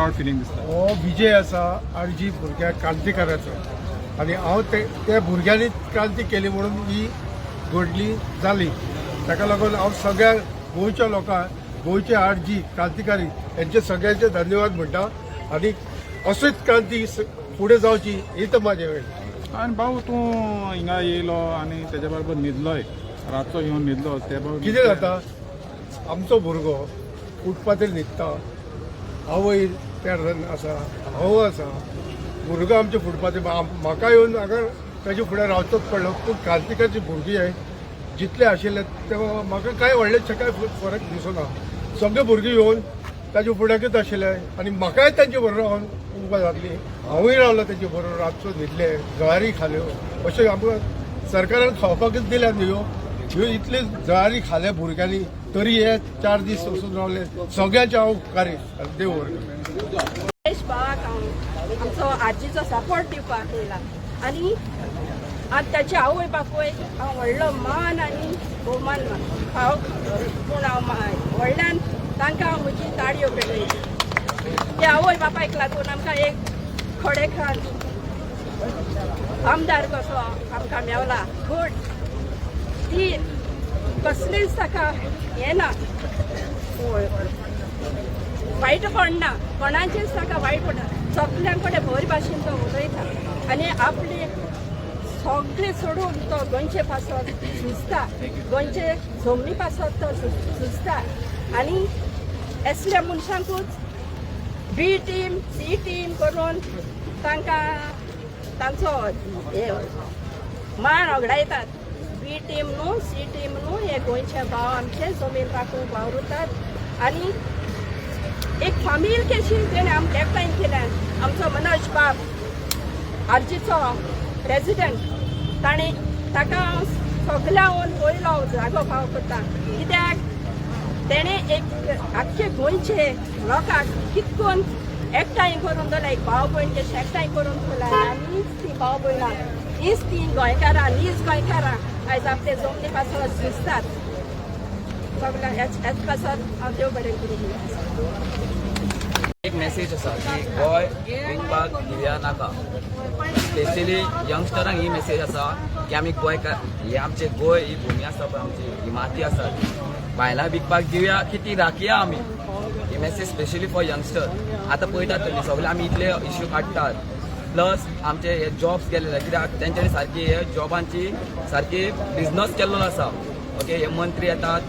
Proud feeling दिसता. हो विजय आसा आरजी भुरग्या क्रांतिकाराचो आनी हांव त्या भुरग्यांनी क्रांती केली म्हणून ही घडली जाली. ताका लागून हांव सगळ्या गोंयच्या लोकांक गोंयचे आरजी क्रांतिकारी यांचे सगळ्यांचे धन्यवाद म्हणटा आनी अशीच क्रांती फुडें जावची ही तर म्हाजे वेळ. आणि भाऊ तूं हिंगा येयलो आनी तेज्या बरोबर न्हिदलोय, रातचो येवन न्हिदलो, ते कितें जाता आमचो भुरगो फुटपाथेर न्हिदता, आवय पेरण आसा, भाऊ आसा, भुरगो आमचे फुटपाथेर म्हाका येवन हांगा ताजे फुडें रावचोच पडलो. पूण क्रांतिकारची भुरगीं हांवें जितले आशिल्ले तेव्हा म्हाका कांय व्हडलेशें कांय फरक दिसना. सगळे भुरगीं येवन ताजे फुड्याकूच आशिल्ले आनी म्हाकाय तांचे बरोबर रावन उबा जातली. हांवूय रावलो ताचे बरोबर, रातचो न्हिदले, जळारी खाल्यो. अशें आमकां सरकारान खावपाकूच दिल्यात ह्यो इतले जळारी खाल्या भुरग्यांनी, तरी हे 4 दीस वचून रावले. सगळ्यांचे हांव उपकारी देव महेश भावाक आमचो आजीचो सपोर्ट दिवपाक येयला आनी ताचे आवय बापूय हांव व्हडलो मान आनी भोवमान हांव पूण हांव व्हडल्यान तांकां हांव म्हजी ताळयो पेटयली. त्या आवय बापायक लागून आमकां एक खडेखान आमदार कसो आमकां मेवला. पूण ती कसलीच ताका हें ना, वायट पडना, कोणाचेच ताका वायट पडना. सगळ्यां कडेन बरे भाशेन तो उलयता आनी आपली सगळे सोडून तो गोंयचे पासत झुजता, गोंयचे जमनी पासत तो झुजता आनी असल्या मनशांकूच बी टीम सी टीम करून तांकां तांचो मान ओगडायतात. बी टीम न्हू सी टीम न्हू, हे गोंयचे भाव आमचे जमीन राखूंक वावुरतात आनी एक फामील केशी तेणें आमकां एकठांय केल्यान. आमचो मनोज बाब आरजीचो प्रेसिडेंट, ताणें ताका हांव सगळ्यांक पयलो जागो फाव करता. कित्याक तेणें एक आख्खे गोंयचे लोकांक कितकोन एकठांय करून दवरला, एक भाव भयण कशें एकठांय करून दवरला. आनीच ती भाव भयणां, हीच ती गोंयकारां, हीच गोंयकारां आयज आपले जमनी पासत झुजतात. सगळ्यांक हेच पासत हांव देव बरें करूं. एक मेसेज आसा की गोंय विकपाक दिवया नाका. स्पेशली यंगस्टरांक ही मेसेज आसा की आमी गोंयकार, हे आमचे गोंय, ही भुमी आसा पळय आमची, ही माती आसा, भायला विकपाक दिवया की ती राखया आमी. ही मेसेज स्पेशली फॉर यंगस्टर. आतां पळयतात तुमी सगळे आमी इतले इश्यू काडटात, प्लस आमचे हे जॉब्स गेलेले, कित्याक तेंच्यांनी सारकी हे जॉबांची सारकी बिझनस केल्लो आसा. ओके, हे मंत्री येतात,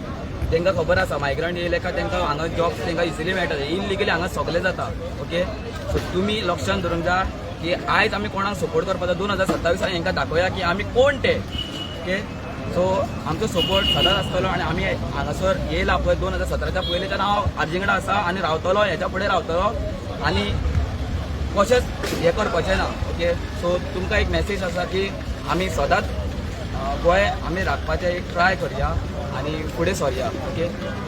तांकां खबर आसा मायग्रंट येयले काय तांकां हांगा जॉब्स तांकां इजिली मेळटा, इनलिगली हांगा सगळें जाता. ओके, सो तुमी लक्षांत दवरूंक जाय की आयज आमी कोणाक सपोर्ट करपाचो 2027 हांकां दाखोवया की आमी कोण ते. ओके, सो आमचो सपोर्ट सदांच आसतलो आनी आमी हांगासर येयला पळय 2017च्या पयलींच्यान हांव आरजी कडेन आसा आनी रावतलो, हेच्या फुडें रावतलो आनी कशेंच हें करपाचें ना. ओके, सो तुमकां एक मेसेज आसा की आमी सदांच गोंय आमी राखपाचें एक ट्राय करया आनी फुडें सरया. ओके,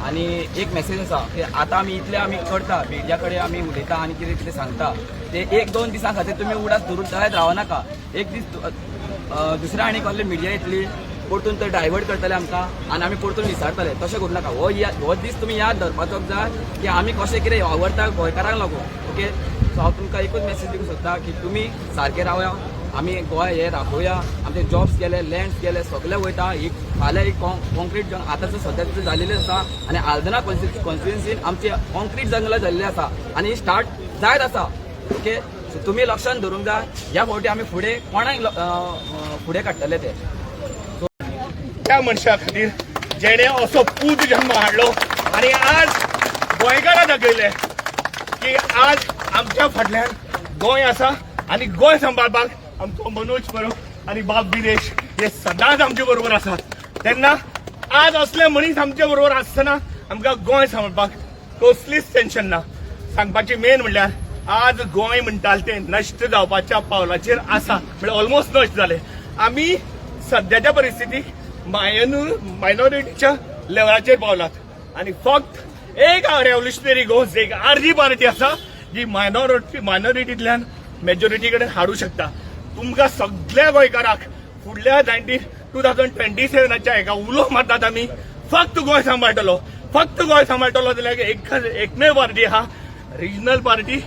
आनी एक मेसेज आसा की आतां आमी इतले आमी करता, मिडिया कडेन आमी उलयता आनी कितें कितें सांगता, ते 1-2 दिसां खातीर तुमी उडास धरून तळ्यात रावनाका. एक दीस दुसऱ्या आनी कसली मिडिया येतली, परतून ते डायवर्ट करतले आमकां आनी आमी परतून विचारतले. तशें करूं नाका. हो दीस तुमी याद धरपाचो जाय की आमी कशें कितें वावरता गोंयकारांक लागून. ओके, सो हांव तुमकां एकूच मेसेज दिवंक सोदता की तुमी सारके रावया, आमी गोंय हे राखोवया. आमचे जॉब्स गेले, लँड्स गेले, सगळे वयता. ही फाल्यां एक कॉन्क्रीट आतांचो सद्याचो जालेले आसा आनी आल्दोना कॉन्स्टिट्युएन्सीन आमची कॉन्क्रीट जंगलां जाल्ली आसा आनी ही स्टार्ट जायत आसा. ओके, सो तुमी लक्षांत दवरूंक जाय, ह्या फावटी आमी फुडें कोणाक फुडें काडटले ते. त्या मनशा खातीर जेणे असो पूत जन्म हाडलो आनी आज गोंयकारां दाखयले की आज आमच्या फाटल्यान गोंय आसा आनी गोंय सांबाळपाक आमचो मनोज परब आनी बाब बिरेश हे सदांच आमचे बरोबर आसात. तेन्ना आज असले मनीस आमचे बरोबर आसतना आमकां गोंय सांबाळपाक कसलीच टेन्शन ना. सांगपाची मेन म्हणल्यार आज गोंय म्हणटाले ते नश्ट जावपाच्या पावलाचेर आसा, म्हणजे ऑलमोस्ट नश्ट जाले. आमी सद्याच्या परिस्थितीक मायनॉरिटीच्या लेवलाचेर पावलात आनी फक्त एक रेव्होल्युशनरी गोज, एक आरजी पार्टी आसा जी मायनॉरिटींतल्यान मेजॉरिटी कडेन हाडू शकता. तुमकां सगळ्या गोंयकारांक फुडल्या 2027च्या हेका उलो मारतात आमी फक्त गोंय सांबाळटलो, फक्त गोंय सांबाळटलो जाल्यार एकमेव पार्टी आहा, रिजनल पार्टी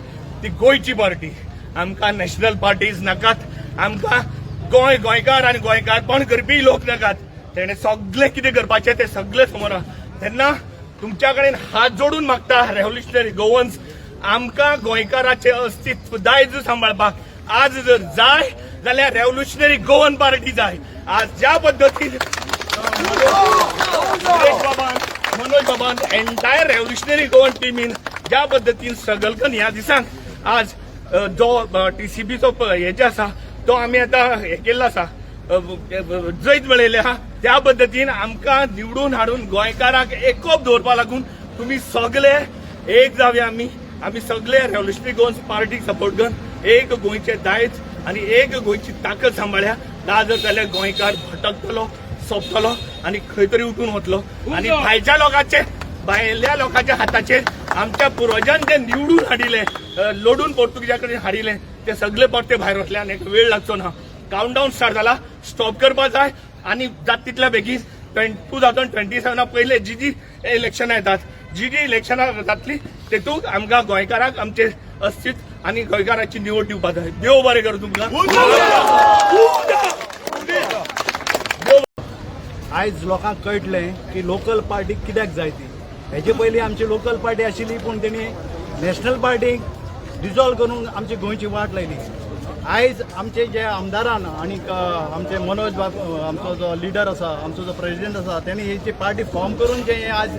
ती गोयची पार्टी. आमकां नॅशनल पार्टीज नाकात, आमकां गोंयकार आनी गोंयकारपण करपी लोक नाकात. तेणे सगळे कितें करपाचें ते सगळे समोर आहा. तेन्ना तुमच्या कडेन हात जोडून मागता रेव्होल्युशनरी गोवन्स, आमकां गोंयकाराचें अस्तित्व दायज सांबाळपाक आज जर जाय जाल्यार रेव्होल्युशनरी गोवन पार्टी जाय. आज ज्या पद्दतीन मनोज बाबान एंटायर रेव्होल्युशनरी गोवन टिमीन ज्या पद्दतीन स्ट्रगल करून ह्या दिसांक आज जो टीसीबीचो हे जे आसा तो आमी आतां हे केल्लो आसा, जैत मेळयले आहा, त्या पद्दतीन आमकां निवडून हाडून गोंयकारांक एकोप दवरपा लागून तुमी सगळे एक जावया. आमी सगळे रेव्होल्युशनरी गोवन पार्टीक सपोर्ट करून एक गोंयचे दायज आनी एक गोंयची ताकद सांबाळ्या. ना जाल्यार गोंयकार भटकतलो, सोंपतलो आनी खंय तरी उठून वतलो. आनी भायल्या लोकांच्या हाताचेर आमच्या पुर्वजान जे निवडून हाडिले, लढून पोर्तुगीजा कडेन हाडिले, ते सगळे परते भायर वतले आनी वेळ लागचो ना. काउंटडाऊन स्टार्ट जाला, स्टॉप करपा जाय आनी जाता तितल्या बेगीन 2027 पयले जी इलेक्शनां येतात, जी इलेक्शनां जातली तेतूंत आमकां गोंयकाराक आमचे अस्तित्व आनी गोंयकाराची निवड दिवपा जाय. देव बरें करूं तुमकां. आयज लोकांक कळटलें की लोकल पार्टी कित्याक जाय ती. हेजे पयलीं आमची लोकल पार्टी आशिल्ली पूण तेणी नॅशनल पार्टीक डिजॉल्व करून आमची गोंयची वाट लायली. आयज आमचे जे आमदारान आनीक आमचे मनोज बाब आमचो जो लिडर आसा, आमचो जो प्रेसिडेंट आसा, तेणी हेची पार्टी फॉर्म करून जे आज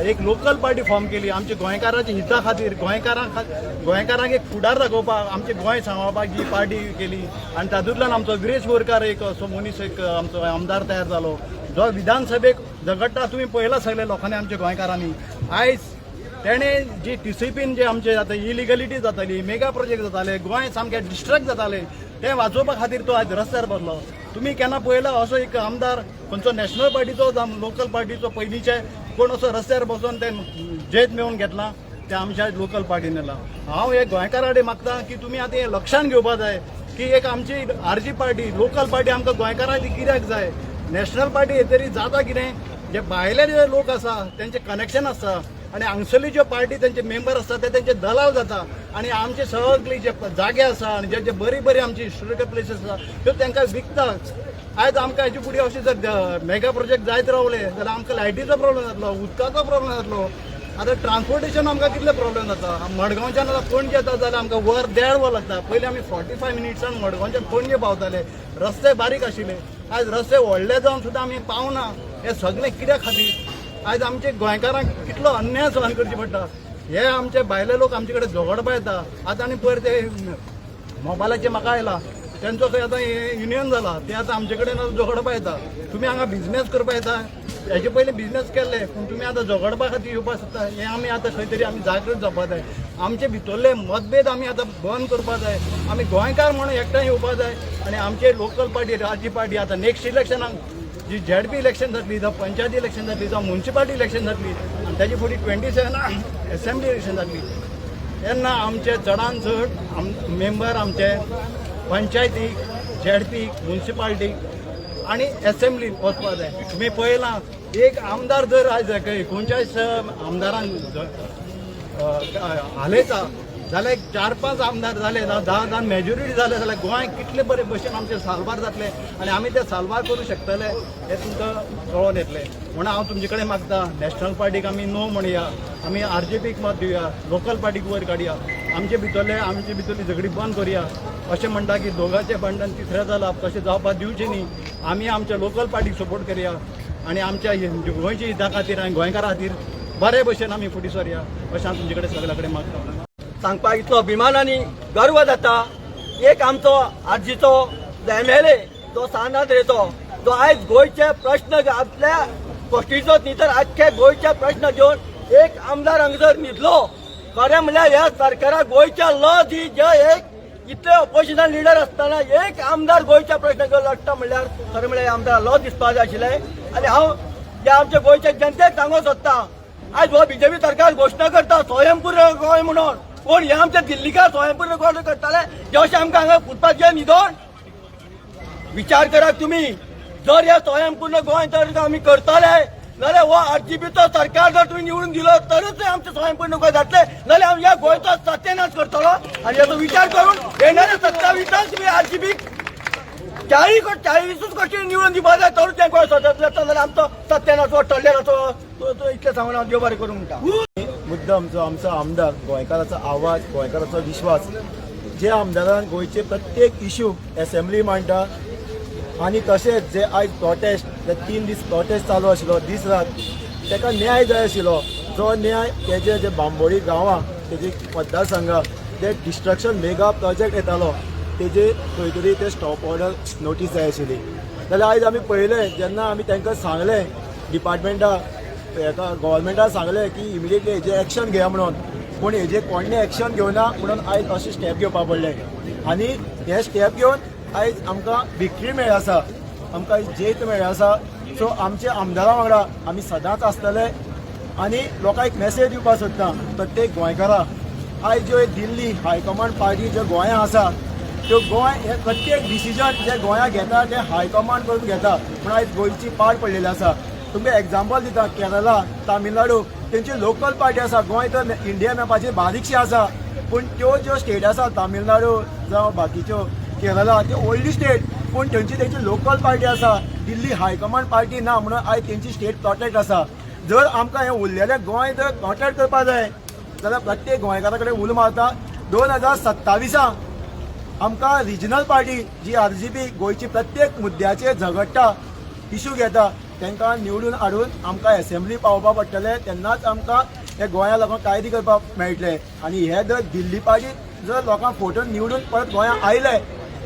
एक लोकल पार्टी फॉर्म केली आमच्या गोंयकाराच्या हिता खातीर, गोंयकारांक एक फुडार दाखोवपाक, आमचे गोंय सांबाळपाक ही पार्टी केली. आनी तातूंतल्यान आमचो गिरीश बोरकार एक असो मनीस एक आमचो आमदार तयार जालो, जो विधानसभेक झगडटा. तुमी पळयलां सगळे लोकांनी आमच्या गोंयकारांनी. आयज तेणे जी टीसीपीन जे आमचे आतां इलिगलिटी जाताली, मेगा प्रोजेक्ट जाताले, गोंय सामकें डिस्ट्रॅक्ट जाताले, ते वाचोवपा खातीर तो आज रस्त्यार बसलो. तुमी केन्ना पळयला असो एक आमदार खंयचो नॅशनल पार्टीचो लोकल पार्टीचो पयलींचे कोण असो रस्त्यार बसून ते जैत मेळोवन घेतला? ते आमच्या लोकल पार्टीन येला. हांव हे गोंयकारा कडेन मागता की तुमी आतां हें लक्षांत घेवपा जाय की एक आमची आरजी पार्टी, लोकल पार्टी आमकां गोंयकारांक कित्याक जाय. नॅशनल पार्टी हे तरी जाता कितें, जे भायले जे लोक आसा तेंचे कनेक्शन आसता आनी हांगसरली ज्यो पार्टी तेंचे मेंबर आसता ते तेंचे दलाल जाता आनी आमचे सगळे जे जागे आसा आनी जे बरी बरी आमची हिस्टोरिकल प्लेसीस आसा त्यो तांकां विकता. आयज आमकां हेचे फुडें अशें जर मेगा प्रोजेक्ट जायत रावले जाल्यार आमकां लायटीचो प्रॉब्लेम जातलो, उदकाचो प्रॉब्लेम जातलो. आतां ट्रान्सपोर्टेशन आमकां कितले प्रॉब्लेम जाता. मडगांवच्यान आतां पणजे येता जाल्यार आमकां वर 1.5 वर लागता. पयलीं आमी 45 मिनिट्सान मडगांवच्यान पणजे पावताले, रस्ते बारीक आशिल्ले. आयज रस्ते व्हडले जावन सुद्दां आमी पावना. हें सगळें कित्या खातीर? आयज आमचे गोंयकारांक कितलो अन्याय सहन करची पडटा. हे आमचे भायले लोक आमचे कडेन झगडपा येता. आतां आनी पयर ते मोबायलाचेर म्हाका आयला, तेंचो खंय आतां युनियन जाला, ते आतां आमचे कडेन झगडपा येता. तुमी हांगा बिझनेस करपा येता, हेजे पयलीं बिझनेस केल्ले, पूण तुमी आतां झगडपा खातीर येवपा सोदता. हें आमी आतां खंय तरी आमी जागृत जावपा जाय. आमचे भितरले मतभेद आमी आतां बंद करपा जाय. आमी गोंयकार म्हणून एकठांय येवपा जाय आनी आमचे लोकल पार्टी, राज्य पार्टी आतां नेक्स्ट इलेक्शनाक जी ZP इलेक्शन जातली, जावं पंचायती इलेक्शन जातली, जावं म्युन्सिपालिटी इलेक्शन जातली आनी ताचे फुडें 27 असेंब्ली इलेक्शन जातली, तेन्ना आमचे चडांत चड मेंबर आमचे पंचायतीक, ZP, म्युन्सिपालिटीक आनी असेंब्लीक वचपा जाय. तुमी पळयलां एक आमदार जर आयज 39 आमदारांक हालयता जाल्यार 4-5 आमदार जाले, 10 मेजॉरिटी जाले जाल्यार गोंय कितले बरे भशेन आमचे सालबार जातले आनी आमी ते सालबार करूं शकतले हें तुमकां कळोन येतलें. म्हणून हांव तुमचे कडेन मागता, नॅशनल पार्टीक आमी नो म्हणया, आमी RJPक मत दिवया, लोकल पार्टीक वयर काडया, आमचे भितरली झगडी बंद करुया. अशें म्हणटा की दोगांचें भांडण तिसऱ्या जाला, तशें जावपाक दिवचें न्ही. आमी आमच्या लोकल पार्टीक सपोर्ट करया आनी आमच्या गोंयच्या हिता खातीर आनी गोंयकारा खातीर बरे भशेन आमी फुडें सरया अशें हांव तुमचे कडेन सगळ्या कडेन मागता. सांगपाक इतलो अभिमानानी गर्व जाता. एक आमचो आजीचो MLA जो सानाद्रेचो, जो आयज गोंयचे प्रश्न आपल्या गोष्टीचोच न्ही तर आख्या गोंयचे प्रश्न घेवन एक आमदार हांगसर न्हिदलो. खरें म्हणल्यार ह्या सरकाराक गोंयच्या लज ही जे एक इतले ऑपोजिशन लिडर आसतना एक आमदार गोंयच्या प्रश्न घेवन लढटा म्हणल्यार खरें म्हणल्यार आमदार लज दिसपाक जाय आशिल्लें. आनी हांव जे आमच्या गोंयच्या जनतेक सांगूंक सोदता, आयज हो BJP सरकार घोशणा करता स्वयंपूर्ण गोंय म्हणून, कोण हे आमच्या दिल्लीकार स्वयंपूर्ण गोंय करताले जे अशें आमकां हांगा फुटपाचें न्हिदोन. विचार करात तुमी, जर हे स्वयंपूर्ण गोंय जर आमी करताले नाल्यार हो आरजीबीचो सरकार जर तुम्ही निवडून दिलो तरच आमचे स्वयंपूर्ण गोंय जातले, नाल्यार आमी ह्या गोंयचो सत्यानाश करतलो आणि याचो विचार करून येणाऱ्या 27 तुम्ही आरजीबी 40 कोटी निवडून दिवपा जाय तर ते गोंय स्वतंत्र जाता, जाल्यार आमचो सत्यानाश हो टल्ल्याराचो तो इतलें सांगून हांव देव बरें करूं म्हणटा. मुद्दम जो आमचो आमदार गोंयकाराचो आवाज, गोंयकाराचो विश्वास, जे आमदारान गोंयचे प्रत्येक इश्यू असेंब्ली मांडटा आणि तशेंच जे आयज प्रोटेस्ट, जे 3 दीस प्रोटेस्ट चालू आशिल्लो दीस रात, ताका न्याय जाय आशिल्लो. जो न्याय तेजे जे बांबोळी गांवां, तेजे मतदारसंघां, जे डिस्ट्रक्शन मेगा प्रोजेक्ट येतालो तेजे खंय तरी ते स्टॉप ऑर्डर नोटीस जाय आशिल्ली. जाल्यार आयज आमी पळयलें, जेन्ना आमी तांकां सांगलें डिपार्टमेंटा हेका गव्हर्मेंटान सांगलें की इमिडिएटली हेजे एक्शन घेया म्हणून, पूण हेजे कोणें एक्शन घेवना म्हणून आयज अशें स्टेप घेवपाक पडलें. आनी हे स्टेप घेवन आयज आमकां विक्ट्री मेळ्ळी आसा, आमकां आयज जैत मेळ्ळी आसा. सो आमच्या आमदारां वांगडा आमी सदांच आसतले. आनी लोकांक एक मॅसेज दिवपाक सोदता प्रत्येक गोंयकाराक, आयज ज्यो दिल्ली हायकमांड पार्टी ज्यो गोंयांत आसा त्यो गोंय हे प्रत्येक डिसिजन जे गोंयांत घेता ते हायकमांड करून घेता, पूण आयज गोंयची पाड पडलेली आसा. तुमकां एग्जाम्पल दिता, केरला, तामिळनाडू तेंची लोकल पार्टी आसा. गोंय तर इंडिया मॅपाचेर बारीकशी आसा, पूण त्यो ज्यो स्टेट आसा तामिळनाडू जावं बाकीच्यो केरला, त्यो व्हडली स्टेट, पूण तेंची लोकल पार्टी आसा. दिल्ली हायकमांड पार्टी ना म्हणून आयज तेंची स्टेट प्रोटेक्ट आसा. जर आमकां हें उरलेलें गोंय जर प्रोटेक्ट करपा जाय जाल्यार प्रत्येक गोंयकारा कडेन उलो मारता. 2027 आमकां रिजनल पार्टी जी आरजीपी गोंयची प्रत्येक मुद्द्याचेर झगडटा, इश्यू घेता, तांकां निवडून हाडून आमकां असेंब्ली पावोवपा पडटलें. तेन्नाच आमकां हे गोंया लोकांक कायदे करपाक मेळटलें. आनी हे जर दिल्ली पार्टी जर लोकांक फोटोन निवडून परत गोंयांत आयले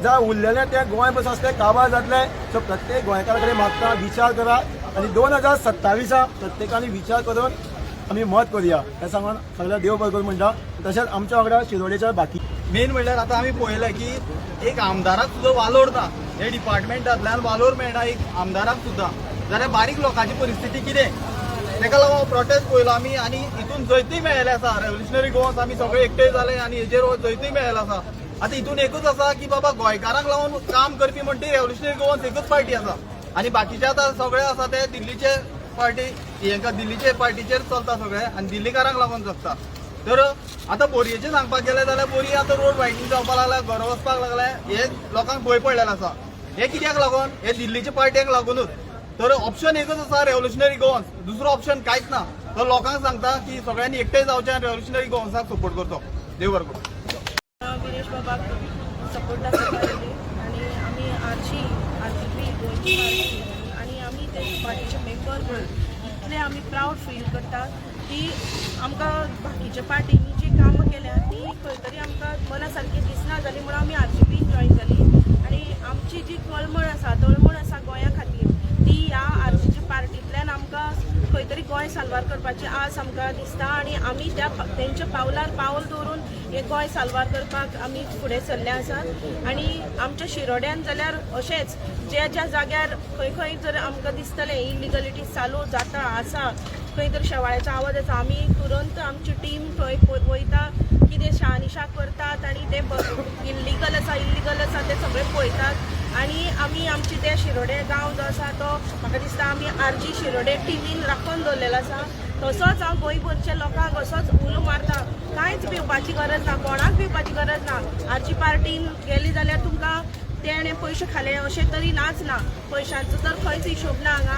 जाल्यार उरलेलें तें गोंय बस आसलें काबार जातलें. सो प्रत्येक गोंयकारा कडेन मागता विचार करा आनी 2027 प्रत्येकानी विचार करून आमी मत करुया हें सांगून सगळ्यांक देव बरें करूं म्हणटा. तशेंच आमच्या वांगडा शिरोडेच्या बाकी मेन म्हणल्यार आतां आमी पळयलें की एक आमदाराक सुद्दां वालोरता, हे डिपार्टमेंटांतल्यान वालोर मेळटा एक आमदाराक सुद्दां, जाल्यार बारीक लोकांची परिस्थिती कितें? ताका लागून प्रोटेस्ट पळयलो आमी आनी हितून जैतूय मेळ्ळें आसा. रेव्होल्युशनरी गोवन्स आमी सगळे एकठांय जाले आनी हेजेर जैतूय मेळ्ळें आसा. आतां हितून एकूच आसा की बाबा गोंयकारांक लागून काम करपी म्हणटा ती रेव्होल्युशनरी गोवन्स एकूच पार्टी आसा आनी बाकीचे आतां सगळे आसा ते दिल्लीचे पार्टी, हेंका दिल्लीचे पार्टीचेर चलता सगळे आनी दिल्लीकारांक लागून जगता. तर आतां बोरयेचें सांगपाक गेलें जाल्यार बोरये आतां रोड वायडनींग जावपाक लागल्या, घर वचपाक लागल्या, हे लोकांक भंय पडलेलो आसा. हे कित्याक लागून? हे दिल्लीच्या पार्ट्यांक लागूनच. तर ऑप्शन एकच आसा रेव्होल्युशनरी गोवन्स, दुसरो ऑप्शन कांयच ना. तर लोकांक सांगता की सगळ्यांनी एकठांय जावचें आनी रेव्होल्युशनरी गोवन्साक सपोर्ट करचो. देव बरें करूं. विरेश बाबाक सपोर्ट दाखयताले आनी आमी आरजीपी गोंयची पार्टी आनी आमी ते पार्टीचे मेंबर म्हणून इतले आमी प्रावड फील करतात की आमकां बाकीच्या पार्टींनी जी कामां केल्या ती खंय तरी आमकां मना सारकी दिसना जाली म्हणून आमी आरजीपी जॉयन जाली. आनी आमची जी तळमळ आसा गोंया खातीर ती ह्या आरजीपी पार्टींतल्यान आमकां खंय तरी गोंय साल्वार करपाची आस आमकां दिसता आनी आमी तेंच्या पावलार पावल दवरून हे गोंय साल्वार करपाक आमी फुडें सरले आसात. आनी आमच्या शिरोड्यान जाल्यार अशेंच ज्या जाग्यार खंय जर आमकां दिसतलें इलिगलिटी चालू जाता आसा, खंय तर शेवाळ्याचो आवाज आसा, आमी तुरंत आमची टीम थंय वयता, कितें शहानिशा करतात आनी ते इल्लिगल आसा ते सगळे पळयतात. आनी आमी आमचे ते शिरोडे गांव जो आसा तो म्हाका दिसता आमी आरजी शिरोडे टिमीन राखून दवरलेलो आसा. तसोच हांव गोंयभरच्या लोकांक असोच उलो मारता, कांयच भिवपाची गरज ना, कोणाक भिवपाची गरज ना. आरजी पार्टीन गेली जाल्यार तुमकां तेणे पयशे खाले अशें तरी नाच ना. पयशांचो तर खंयच हिशोब ना हांगा.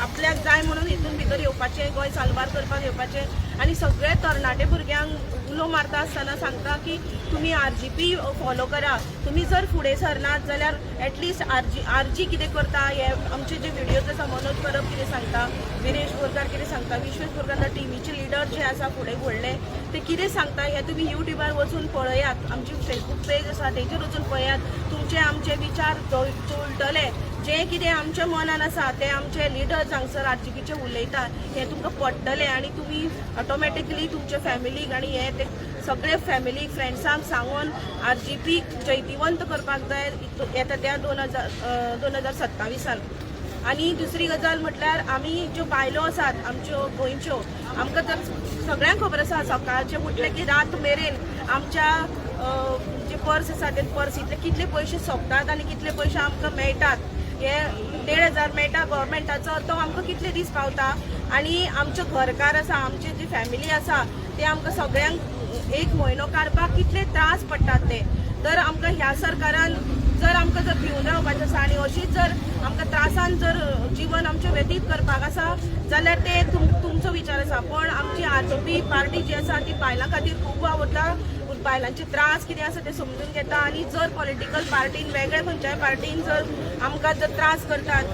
आपल्याक जाय म्हणून हितून भितर येवपाचें, गोंय साल्वार करपाक येवपाचें. आनी सगळे तरणाटे भुरग्यांक उलो मारता आसतना सांगता की तुमी आरजीपी फॉलो करा. तुमी जर फुडें सरनात जाल्यार एटलिस्ट आरजी कितें करता, हे आमचे जे व्हिडियोज आसा, मनोज परब कितें सांगता, विरेश बोरकार कितें सांगता, विश्वेश बोरकार टिमीचे लिडर जे आसा फुडें व्हडले ते कितें सांगता हे तुमी युट्यूबार वचून पळयात. आमची फेसबूक पेज आसा तेजेर वचून पळयात. तुमचे आमचे विचार जुळटले. जे कितें आमच्या मनान आसा ते आमचे लिडर्स हांगसर आरजीपीचे उलयतात हे तुमकां पडटलें आनी तुमी ऑटोमॅटिकली तुमचे फॅमिलीक आनी हे ते सगळे फॅमिलीक फ्रेंड्सांक सांगून आरजीपीक जैतिवंत करपाक जाय येता त्या 2027. आनी दुसरी गजाल म्हटल्यार आमी ज्यो बायलो आसात आमच्यो गोंयच्यो, आमकां तर सगळ्यांक खबर आसा सकाळचें म्हटलें की रात मेरेन आमच्या जे पर्स आसा ते पर्सींतले कितले पयशे सोंपतात आनी कितले पयशे आमकां मेळटात हे 1,500 मेळटा गव्हर्मेंटाचो तो आमकां कितले दीस पावता आनी आमच्यो घरकार आसा आमची जी फॅमिली आसा ते आमकां सगळ्यांक एक म्हयनो काडपाक कितले त्रास पडटात ते तर आमकां ह्या सरकारान जर आमकां जर भिवन रावपाचें आसा आनी अशीच जर आमकां त्रासान जर जीवन आमचें व्यतीत करपाक आसा जाल्यार ते तुमचो विचार आसा पण आमची आरजेपी पार्टी जी आसा ती बायलां खातीर खूब आवडटा बायलांचे त्रास कितें आसा ते समजून घेता आनी जर पॉलिटिकल पार्टीन वेगळे खंयच्याय पार्टीन जर आमकां जर त्रास करतात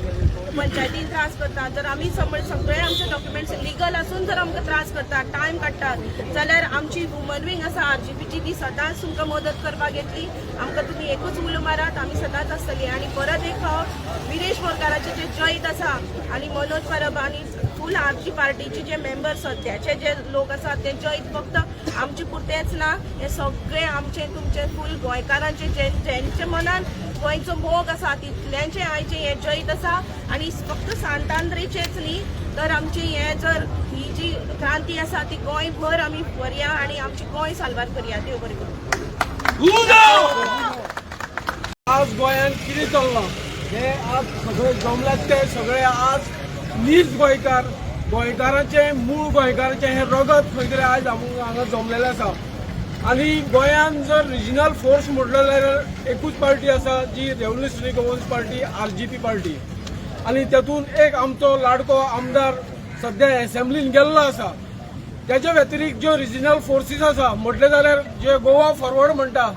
पंचायतीन त्रास करतात जर आमी सगळे आमचे डॉक्युमेंट्स लिगल आसून जर आमकां त्रास करतात टायम काडटात जाल्यार आमची वुमन विंग आसा आरजीपीची ती सदांच तुमकां मदत करपाक येतली आमकां तुमी एकूच उलो मारात आमी सदांच आसतली आनी परत एक फावट विरेश मोरकाराचे जे जैत आसा आनी मनोज परब आनी फूल आरजी पार्टीचे जे मेंबर सद्याचे जे लोक आसात ते जैत फक्त आमचे पुरतेच ना हे सगळे आमचे तुमचे फूल गोंयकारांचे ज्यांचे मनान गोंयचो मोग आसा तितल्यांचे आयचे हे जैत आसा आनी फक्त सांतांद्रेचेच न्ही तर आमची हे जर ही जी क्रांती आसा ती गोंयभर आमी व्हरया आनी आमची गोंय साल्वार करया देव बरें करूं. आज गोंयांत कितें चल्लां हे आज सगळे जमल्यात ते सगळे आज नीज गोंयकार गोंयकारांचे मूळ गोंयकारांचे हे रगत खंय तरी आज हांगा जमलेलें आसा आनी गोंयांत जर रिजनल फोर्स म्हटलो जाल्यार एकूच पार्टी आसा जी revolutionary commons party RGP party आनी तेतून एक आमचो लाडको आमदार सध्या एसेंब्लीन गेल्लो आसा त्याच्या व्यतिरिक्त ज्यो रिजनल फोर्सीस आसा म्हटले जाल्यार जे गोवा फॉरवर्ड म्हणटा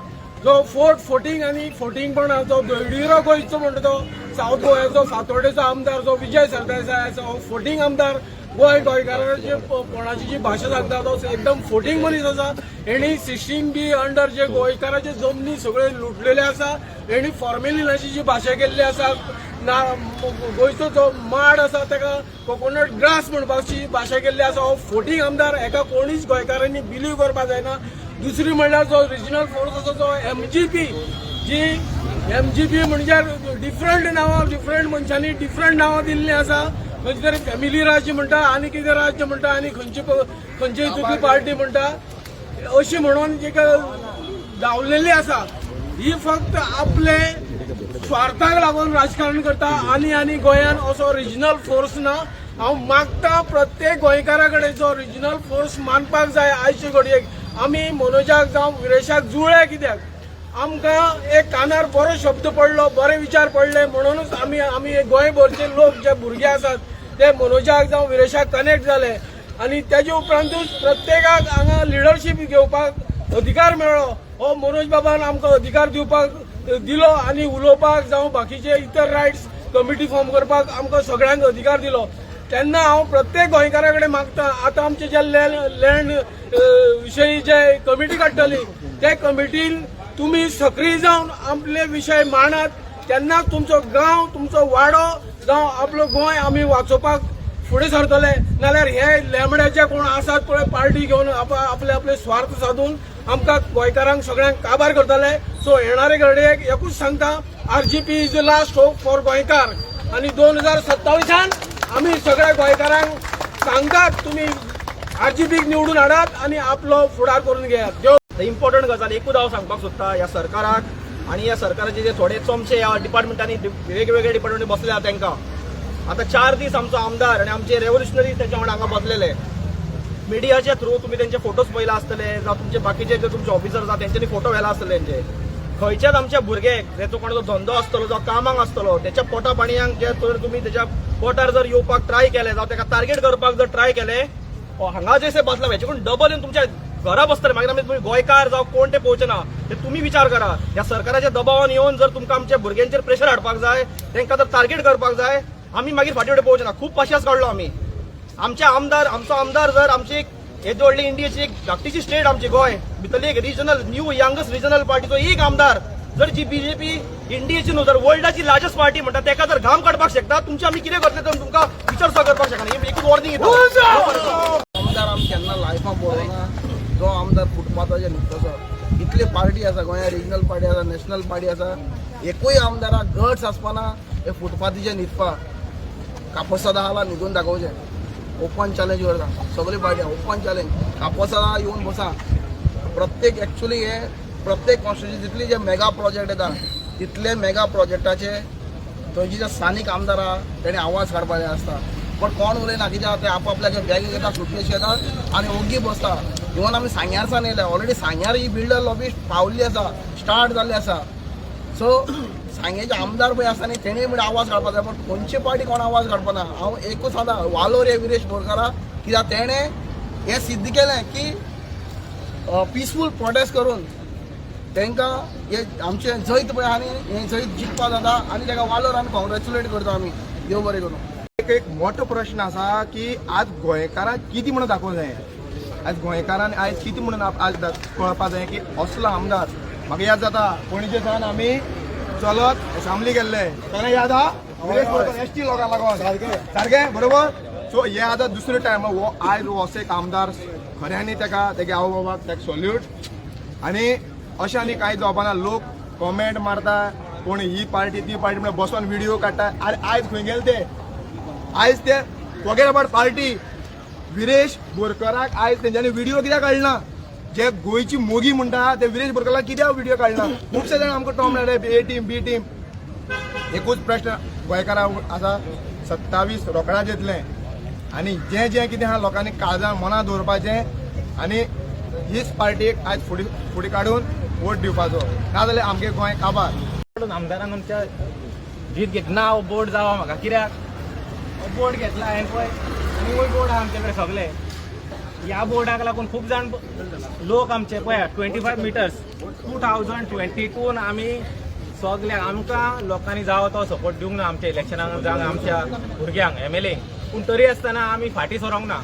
जो फोर्टींग आनी फोर्टींगपणा जो देवडिरो गोंयचो म्हणटा तो सावथ गोंयाचो फातोर्डेचो आमदार जो विजय सरदेसाय आसा हो फोर्टींग आमदार गोंयकारांची कोणाची जी भाशा सांगता तो एकदम फोर्टींग मनीस आसा हेणी 16B अंडर जे गोंयकारांचे जमनी सगळे लुटलेले आसा हेणी फॉर्मेलिनाची जी भाशा केल्ली आसा गोंयचो जो माड आसा ताका कोकोनट ग्रास म्हणपाची भाशा केल्ली आसा हो फोर्टींग आमदार हेका कोणीच गोंयकारांनी बिलीव करपाक जायना. दुसरी म्हणल्यार जो रिजनल फोर्स आसा जो MGP जी MGP म्हणजे डिफरंट नांवां डिफरंट मनशांनी डिफरंट नांवां दिल्लीं आसा खंयचे तरी फॅमिली राज्य म्हणटा आनी कितें राज्य म्हणटा आनी खंयची हितूंतली पार्टी म्हणटा अशी म्हणून जी जावलेली आसा ही फक्त आपले स्वार्थाक लागून राजकारण करता आनी गोंयांत असो रिजनल फोर्स ना. हांव मागता प्रत्येक गोंयकारा कडेन जो रिजनल फोर्स मानपाक जाय आयचे घडयेक आमी मनोजाक जावं विरेशाक जुळ्ळे कित्याक आमकां एक कानार बरो शब्द पडलो बरे विचार पडले म्हणूनच आमी गोंयभरचे लोक जे भुरगे आसात ते मनोजाक जावं विरेशाक कनेक्ट जाले आनी तेजे उपरांतूच प्रत्येकाक हांगा लिडरशीप घेवपाक अधिकार मेळ्ळो हो मनोज बाबान आमकां अधिकार दिवपाक दिलो आनी उलोवपाक जावं बाकीचे इतर रायट्स कमिटी फॉर्म करपाक आमकां सगळ्यांक अधिकार दिलो तेन्ना हांव प्रत्येक गोंयकारा कडेन मागता आतां आमचे जे लँड विशयी जे कमिटी काडटली ते कमिटीन तुमी सक्रीय जावन आपले विशय मांडात तेन्ना तुमचो गांव तुमचो वाडो जावं आपलो गोंय आमी वाचोवपाक फुडें सरतले नाल्यार हे लेमड्याचे कोण आसात पळय पार्टी घेवन आपले स्वार्थ साधून आमकां गोंयकारांक सगळ्यांक काबार करतले. सो येणारे घडयेक एकूच सांगता RGP is the last hope for गोंयकार आनी 2027 आमी सगळ्या गोंयकारांक सांगतात तुमी आरजीपीक निवडून हाडात आनी आपलो फुडार करून घेयात. इम्पॉर्टंट गजाल एकूच हांव सांगपाक सोदता ह्या सरकाराक आनी ह्या सरकाराचे जे थोडे चमचे ह्या डिपार्टमेंटांनी वेगवेगळे डिपार्टमेंट बसले आहात तांकां आतां 4 दीस आमचो आमदार आनी आमचे रेव्होल्युशनरी तेच्या वांगडा हांगा बसलेले मिडियाच्या थ्रू तुमी तेंचे फोटोज पळयला आसतले जावं तुमचे बाकीचे जे तुमचे ऑफिसर्स आसा तेंच्यांनी फोटो व्हेला आसतले तेंचे खंयच्याच आमच्या भुरग्याक जेचो कोणाचो धंदो आसतलो जो कामाक आसतलो त्याच्या पोटा पाणयाक जे तर तुमी तेच्या पोटार जर येवपाक ट्राय केले जावं ताका टार्गेट करपाक जर ट्राय केले हांगा जे बसला हेचे कोण डबल येवन तुमच्या घरा बसतले मागीर आमी तुमी गोंयकार जावं कोण ते पोवचना ते तुमी विचार करा. ह्या सरकाराच्या दबावान येवन जर तुमकां आमच्या भुरग्यांचेर प्रेशर हाडपाक जाय तांकां जर टार्गेट करपाक जाय आमी मागीर फाटी फुडें पोवचना. खूब पाशियेंस काडलो आमी आमचो आमदार जर आमची येदी व्हडली इंडियेची एक धाकटीची स्टेट आमची गोंय भितरली एक रिजनल न्यू यंगस्ट रिजनल पार्टीचो एक आमदार जर जी बीजेपी इंडियेची न्हू जर वर्ल्डाची लार्जस्ट पार्टी म्हणटा ताका जर घाम काडपाक शकता तुमचे आमी कितें करतले तर तुमकां विचार सुद्दां करपाक शकना. ही एकूच वॉर्निंग येता. आमदार आमी केन्ना लायफाक पळोवना जो आमदार फुटपाथाचेर न्हिदता इतले पार्टी आसा गोंयांत रिजनल पार्टी आसा नॅशनल पार्टी आसा एकूय आमदाराक गट्स आसपाना हे फुटपाथीचेर न्हिदपाक कापोसादा आला न्हिदून दाखोवचें ओपन चॅलेंज करता सगळी पार्टी ओपन चॅलेंज कापोसादा येवन बसा प्रत्येक एक्चुली हे प्रत्येक कॉन्स्टिट्युन्सी जितली जे मेगा प्रोजेक्ट येता तितले मेगा प्रोजेक्टाचे थंयचे जे स्थानीक आमदार आहा तेणे आवाज काडपाक जाय आसता पण कोण उलयना कित्याक ते आपआपल्याचे बॅगी घेता सुटकेशी येतात आनी ओग्गी बसता इवन आमी सांग्यारसान येयले ऑलरेडी सांग्यार ही बिल्डर लॉबी पावल्ली आसा स्टार्ट जाल्ली आसा सो सांगेचे आमदार पळय आसा न्ही तेणेय म्हणजे आवाज काडपाक जाय पण खंयचे पार्टी कोण आवाज काडपाना हांव एकूच सांगता वालोर हे विरेश बोरकारा कित्याक तेणें हें सिद्ध केलें की पिसफूल प्रोटेस्ट करून तांकां हे आमचे जैत पळय आहा न्ही हें जैत जिखपा जाता आनी ताका वालोर आमी कॉंग्रेच्युलेट करता आमी देव बरें करूं. एक मोठो प्रश्न आसा की आज गोंयकारांक कितें म्हणून दाखोवंक जाय आज गोंयकारांनी आयज कितें म्हणून आज कळपाक जाय की असलो आमदार म्हाका याद जाता पणजेच्यान आमी चलत असेंब्ली गेल्ले तेन्ना याद आहा एसटी लोकांक लागून सारकें बरोबर सो हे आतां दुसरे टायम हो आयज असो एक आमदार खऱ्यांनी ताका तेगे आवय बाबाक ताका सॉल्यूट आनी अशें आनी कांय जावपाना लोक कॉमेंट मारता कोण ही पार्टी ती पार्टी म्हणून बसोन व्हिडिओ काडटा आरे आयज खंय गेले ते आयज ते फॉरगेट अबाउट पार्टी विरेश बोरकराक आयज तेंच्यांनी व्हिडिओ कित्याक काडना जे गोंयची मोगी म्हणटा ते विरेश बोरकराक कित्याक व्हिडिओ काडना खुबशे जाण आमकां टॉम मेळटा ए टीम बी टीम एकूच प्रश्न गोंयकारांक आसा 27 रोखडाच येतलें आनी जें जें कितें आहा लोकांनी काळजां मनां दवरपाचें आनी हीच पार्टीक आयज फुडें काडून वोट दिवपाचो नाजाल्यार आमगे गोंय काबार. आमदारान आमच्या जीत घेत नांव बोर्ड जावं म्हाका कित्याक बोर्ड घेतला हांवें पळय आनी वय बोर्ड आहा आमचे कडेन सगळे ह्या बोर्डाक लागून खूब जाण लोक आमचे पळय 25 मिटर्स 2022 आमी सगळे आमकां लोकांनी जावो तो सपोर्ट दिवंक ना आमच्या इलेक्शनाक जावं आमच्या भुरग्यांक MLA पूण तरी आसतना आमी फाटीं सरोंक ना.